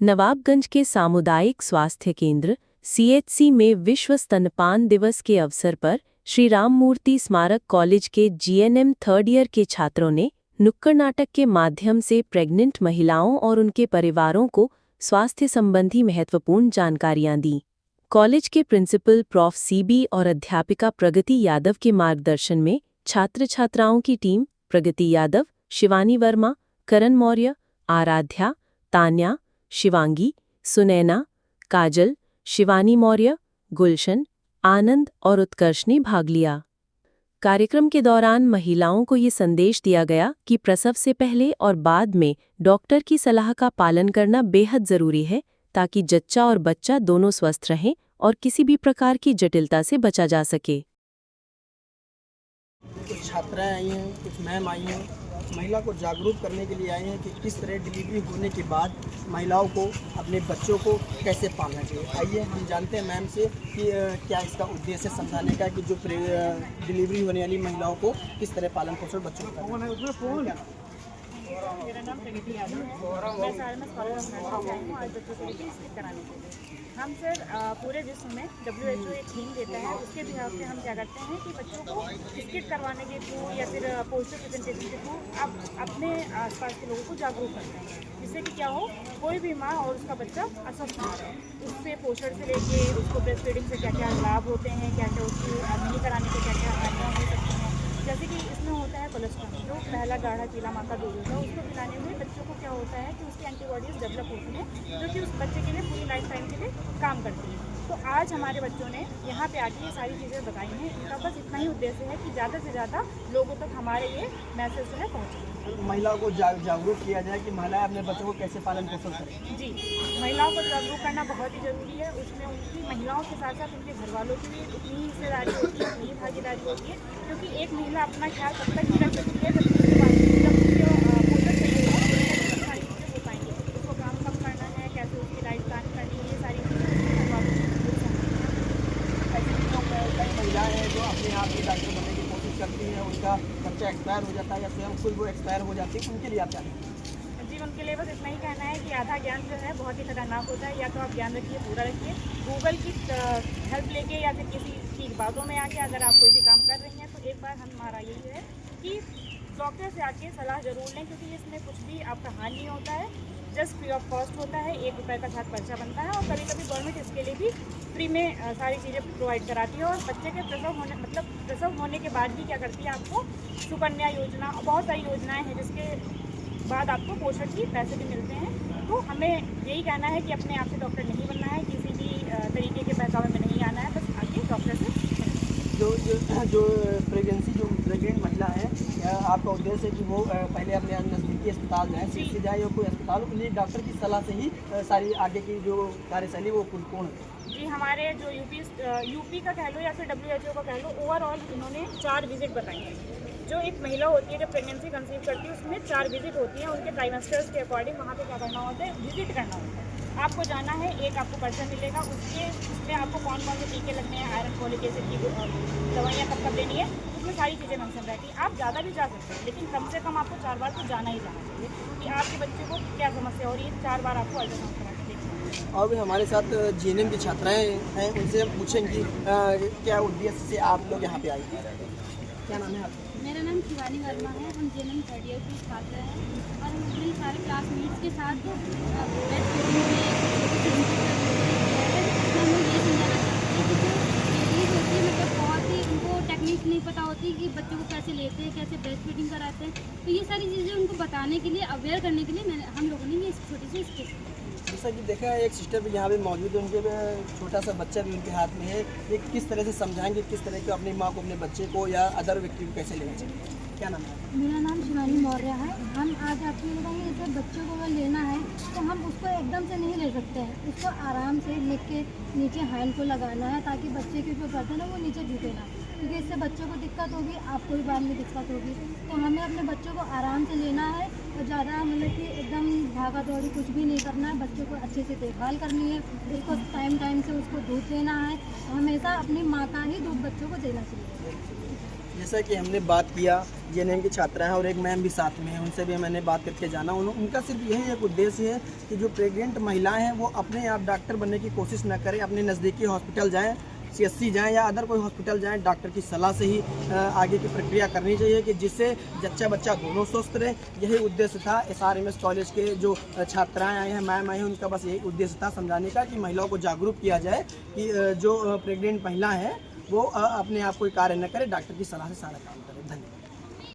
नवाबगंज के सामुदायिक स्वास्थ्य केंद्र सीएचसी में विश्व स्तनपान दिवस के अवसर पर श्री राममूर्ति स्मारक कॉलेज के जीएनएम थर्ड ईयर के छात्रों ने नुक्कड़ नाटक के माध्यम से प्रेग्नेंट महिलाओं और उनके परिवारों को स्वास्थ्य संबंधी महत्वपूर्ण जानकारियां दी। कॉलेज के प्रिंसिपल प्रोफ सीबी और अध्यापिका प्रगति यादव के मार्गदर्शन में छात्र छात्राओं की टीम प्रगति यादव, शिवानी वर्मा, करण मौर्य, आराध्या, तान्या, शिवांगी, सुनैना, काजल, शिवानी मौर्य, गुलशन, आनंद और उत्कर्ष ने भाग लिया। कार्यक्रम के दौरान महिलाओं को ये संदेश दिया गया कि प्रसव से पहले और बाद में डॉक्टर की सलाह का पालन करना बेहद ज़रूरी है ताकि जच्चा और बच्चा दोनों स्वस्थ रहें और किसी भी प्रकार की जटिलता से बचा जा सके। कुछ छात्राएं आई हैं, कुछ मैम आई हैं, महिला को जागरूक करने के लिए आई हैं कि किस तरह डिलीवरी होने के बाद महिलाओं को अपने बच्चों को कैसे पालना चाहिए। आइए हम जानते हैं मैम से कि क्या इसका उद्देश्य समझाने का कि जो डिलीवरी होने वाली महिलाओं को किस तरह पालन पोषण बच्चों को। मेरा नाम प्रगति यादव है। मैं सारनाथ कॉलेज से आई हूँ आज बच्चों को स्किप कराने के लिए। हम सर पूरे विश्व में WHO एक थीम देता है, उसके बिहाफ पे हम क्या करते हैं कि बच्चों को स्किप करवाने के थ्रू या फिर पोस्टर प्रेजेंटेशन के थ्रू आप अपने आसपास के लोगों को जागरूक करते हैं, जिससे कि क्या हो कोई भी माँ और उसका बच्चा अस्वस्थ ना रहे। उससे पोस्टर से लेके उसको ब्रेस्ट फीडिंग से क्या क्या लाभ होते हैं, क्या क्या उसकी नहीं कराने के क्या क्या हानियाँ हो सकती हैं। जैसे कि इसमें होता है कोलेस्ट्रॉल, जो पहला गाढ़ा चीला माँ का दूध होता है, उसको पिलाने में बच्चों को क्या होता है कि उसकी एंटीबॉडीज़ डेवलप होती हैं जो कि उस बच्चे के लिए पूरी लाइफ टाइम के लिए काम करती है। तो आज हमारे बच्चों ने यहाँ पे आके ये सारी चीज़ें बताई हैं। इनका बस इतना ही उद्देश्य है कि ज़्यादा से ज़्यादा लोगों तक हमारे ये मैसेज जो है पहुँचे। महिलाओं को जागरूक किया जाए कि महिलाएं अपने बच्चों को कैसे पालन पोषण करें। जी, महिलाओं को जागरूक करना बहुत ही ज़रूरी है। उसमें उनकी महिलाओं के साथ साथ उनके घर वालों की भी उतनी ही हिस्सेदारी होती है, उतनी ही भागीदारी होती है, क्योंकि एक महिला अपना ख्याल तब तक ही रख सकती है जब पोषण चाहिए होगा, सारी चीज़ें हो पाएंगी। उसको काम कम करना है, कैसे उसकी लाइफ प्लान करनी है, ये सारी चीज़ें घर वालों कई महिलाएं हैं जो अपने आप ही डॉक्टर बनने की कोशिश करती हैं, उनका बच्चा एक्सपायर हो जाता है या स्वयं खुद वो एक्सपायर हो जाती है, उनके लिए आप क्या कहें? जी, उनके लिए बस इतना ही कहना है कि आधा ज्ञान जो है बहुत ही खतरनाक होता है। या तो आप ज्ञान रखिए, पूरा रखिए, गूगल की हेल्प लेके या फिर किसी की बातों में आके अगर आप कोई भी काम कर रही हैं तो एक बार हमारा यही है कि डॉक्टर से आके सलाह ज़रूर लें, क्योंकि इसमें कुछ भी आपका हानि नहीं होता है, जस्ट फ्री ऑफ कॉस्ट होता है। 1 रुपये का साथ पर्चा बनता है और कभी कभी गवर्नमेंट इसके लिए भी फ्री में सारी चीज़ें प्रोवाइड कराती है। और बच्चे के प्रसव होने के बाद भी क्या करती है, आपको सुकन्या योजना और बहुत सारी योजनाएं हैं जिसके बाद आपको पोषण की पैसे भी मिलते हैं। तो हमें यही कहना है कि अपने आप से डॉक्टर नहीं बनना है, किसी भी तरीके के बहकावे में नहीं आना है, बस आगे डॉक्टर से। जो प्रेग्नेंट महिला है, आपका उद्देश्य है कि वो पहले अपने नज़दीकी अस्पताल जाए, से जाए या कोई अस्पताल के लिए डॉक्टर की सलाह से ही सारी आगे की जो कार्यशैली वो पूर्ण है। जी, हमारे जो यूपी का कह लो या फिर WHO का कह लो, ओवरऑल इन्होंने 4 विजिट बताई हैं। जो एक महिला होती है जब प्रेगनेंसी कंसीव करती है उसमें 4 विजिट होती हैं, उनके ट्राइमेस्टर्स के अकॉर्डिंग वहाँ पे क्या करना होता है, विजिट करना होता है। आपको जाना है, एक आपको पर्चा मिलेगा, उसमें आपको कौन कौन से टीके लगने हैं, आयरन फॉलिक एसिड की दवाइयाँ कब कब लेनी है, उसमें सारी चीज़ें मेंशन रहती हैं। आप ज़्यादा भी जा सकते हैं, लेकिन कम से कम आपको 4 बार तो जाना ही जाना चाहिए कि आपके बच्चे को क्या समस्या हो रही है। 4 बार आपको अल्ट्रासाउंड करा के देखना। और भी हमारे साथ जीएनएम की छात्राएं हैं, उनसे हम पूछेंगे क्या उद्देश्य से आप लोग यहाँ पे आए। क्या नाम है आपका? मेरा नाम शिवानी वर्मा है। हम जीएनएम थर्ड ईयर की छात्र हैं और हम अपने सारे क्लासमेट्स के साथ ब्रेस्ट फीडिंग में हमें ये समझाना चाहते हैं कि जो होती है मतलब बहुत ही उनको टेक्निक नहीं पता होती कि बच्चों को कैसे लेते हैं, कैसे ब्रेस्ट फीडिंग कराते हैं। तो ये सारी चीज़ें उनको बताने के लिए, अवेयर करने के लिए हम लोगों ने ये छोटी सी स्किट। जैसा कि देखा है, एक सिस्टर भी यहाँ पे मौजूद है, उनके छोटा सा बच्चा भी उनके हाथ में है। ये किस तरह से समझाएंगे किस तरह के अपनी माँ को, अपने बच्चे को या अदर व्यक्ति को कैसे लेना चाहिए। क्या नाम है? मेरा नाम शिवानी मौर्य है। हम आज आपको ये बताएंगे, जैसे बच्चों को अगर लेना है तो हम उसको एकदम से नहीं ले सकते हैं, उसको आराम से लेके के नीचे हैंड को लगाना है ताकि बच्चे के जो गर्दन है वो नीचे झुके ना, क्योंकि इससे बच्चों को दिक्कत होगी, आपको भी बाद में दिक्कत होगी। तो हमें अपने बच्चों को आराम से लेना है और ज़्यादा मतलब कि एकदम भागा दौड़ी कुछ भी नहीं करना है। बच्चों को अच्छे से देखभाल करनी है, उसको टाइम से उसको दूध देना है। हमेशा अपनी माँ का ही दूध बच्चों को देना चाहिए। जैसा कि हमने बात किया जीएनएम की छात्रा हैं और एक मैम भी साथ में हैं, उनसे भी मैंने बात करके जाना। उनका सिर्फ यही एक उद्देश्य है कि जो प्रेग्नेंट महिलाएं हैं वो अपने आप डॉक्टर बनने की कोशिश ना करें, अपने नज़दीकी हॉस्पिटल जाएं, CSC जाएं या अदर कोई हॉस्पिटल जाएं, डॉक्टर की सलाह से ही आगे की प्रक्रिया करनी चाहिए कि जिससे जच्चा बच्चा दोनों स्वस्थ रहे। यही उद्देश्य था SRMS कॉलेज के जो छात्राएं आई हैं, मैम आई हैं, उनका बस यही उद्देश्य था समझाने का कि महिलाओं को जागरूक किया जाए कि जो प्रेग्नेंट महिला हैं वो अपने आप कोई कार्य न करे, डॉक्टर की सलाह से सारा काम